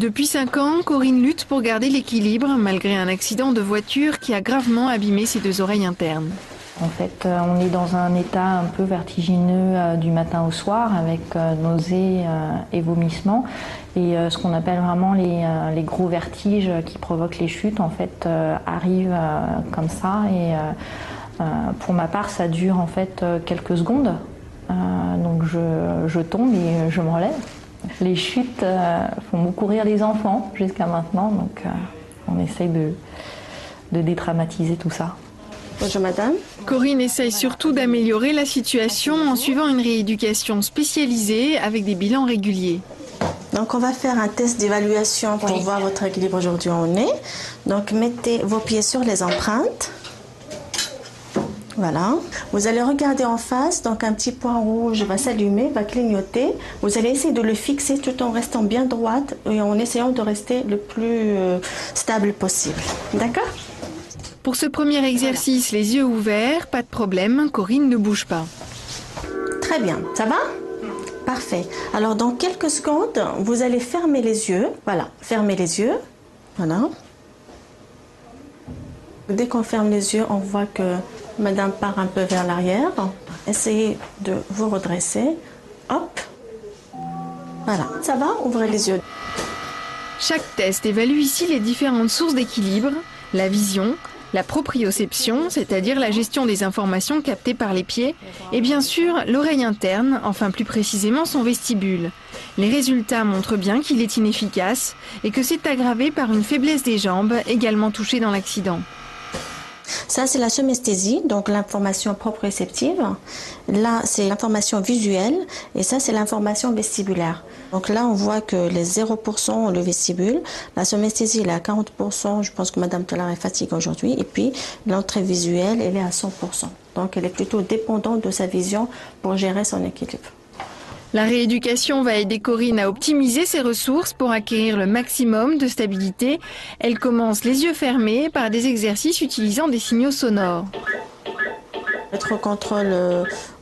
Depuis 5 ans, Corinne lutte pour garder l'équilibre malgré un accident de voiture qui a gravement abîmé ses 2 oreilles internes. En fait, on est dans un état un peu vertigineux du matin au soir avec nausées et vomissements. Et ce qu'on appelle vraiment les gros vertiges qui provoquent les chutes, en fait, arrivent comme ça. Et pour ma part, ça dure en fait quelques secondes. Donc je tombe et je me relève. Les chutes font beaucoup rire les enfants jusqu'à maintenant, donc on essaye de dédramatiser tout ça. Bonjour madame. Corinne essaye surtout d'améliorer la situation en suivant une rééducation spécialisée avec des bilans réguliers. Donc on va faire un test d'évaluation pour voir votre équilibre aujourd'hui au nez. Donc mettez vos pieds sur les empreintes. Voilà. Vous allez regarder en face, donc un petit point rouge va s'allumer, va clignoter. Vous allez essayer de le fixer tout en restant bien droite et en essayant de rester le plus stable possible. D'accord ? Pour ce premier exercice, les yeux ouverts, pas de problème, Corinne ne bouge pas. Très bien, ça va ? Parfait. Alors dans quelques secondes, vous allez fermer les yeux. Voilà, fermez les yeux. Voilà. Dès qu'on ferme les yeux, on voit que madame part un peu vers l'arrière. Essayez de vous redresser. Hop. Voilà, ça va ? Ouvrez les yeux. Chaque test évalue ici les différentes sources d'équilibre, la vision, la proprioception, c'est-à-dire la gestion des informations captées par les pieds, et bien sûr l'oreille interne, enfin plus précisément son vestibule. Les résultats montrent bien qu'il est inefficace et que c'est aggravé par une faiblesse des jambes, également touchée dans l'accident. Ça, c'est la somesthésie, donc l'information proprioceptive. Là, c'est l'information visuelle et ça, c'est l'information vestibulaire. Donc là, on voit que les 0% ont le vestibule. La somesthésie, elle est à 40%. Je pense que Madame Tollard est fatiguée aujourd'hui. Et puis, l'entrée visuelle, elle est à 100%. Donc, elle est plutôt dépendante de sa vision pour gérer son équilibre. La rééducation va aider Corinne à optimiser ses ressources pour acquérir le maximum de stabilité. Elle commence les yeux fermés par des exercices utilisant des signaux sonores. Votre contrôle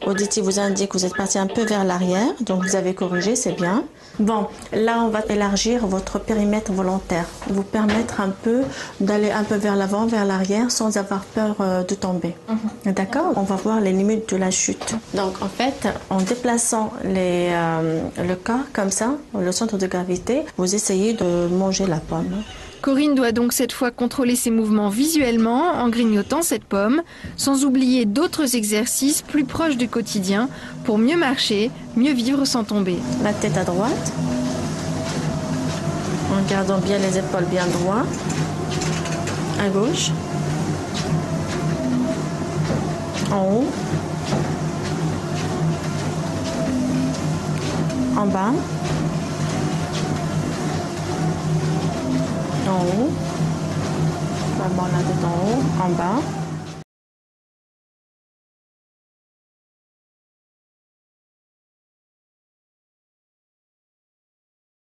auditif vous indique que vous êtes parti un peu vers l'arrière, donc vous avez corrigé, c'est bien. Bon, là on va élargir votre périmètre volontaire, vous permettre un peu d'aller un peu vers l'avant, vers l'arrière, sans avoir peur de tomber. D'accord ? On va voir les limites de la chute. Donc en fait, en déplaçant le corps comme ça, le centre de gravité, vous essayez de manger la pomme. Corinne doit donc cette fois contrôler ses mouvements visuellement en grignotant cette pomme, sans oublier d'autres exercices plus proches du quotidien pour mieux marcher, mieux vivre sans tomber. La tête à droite, en gardant bien les épaules bien droites, à gauche, en haut, en bas, en haut, vraiment la tête en haut, en bas.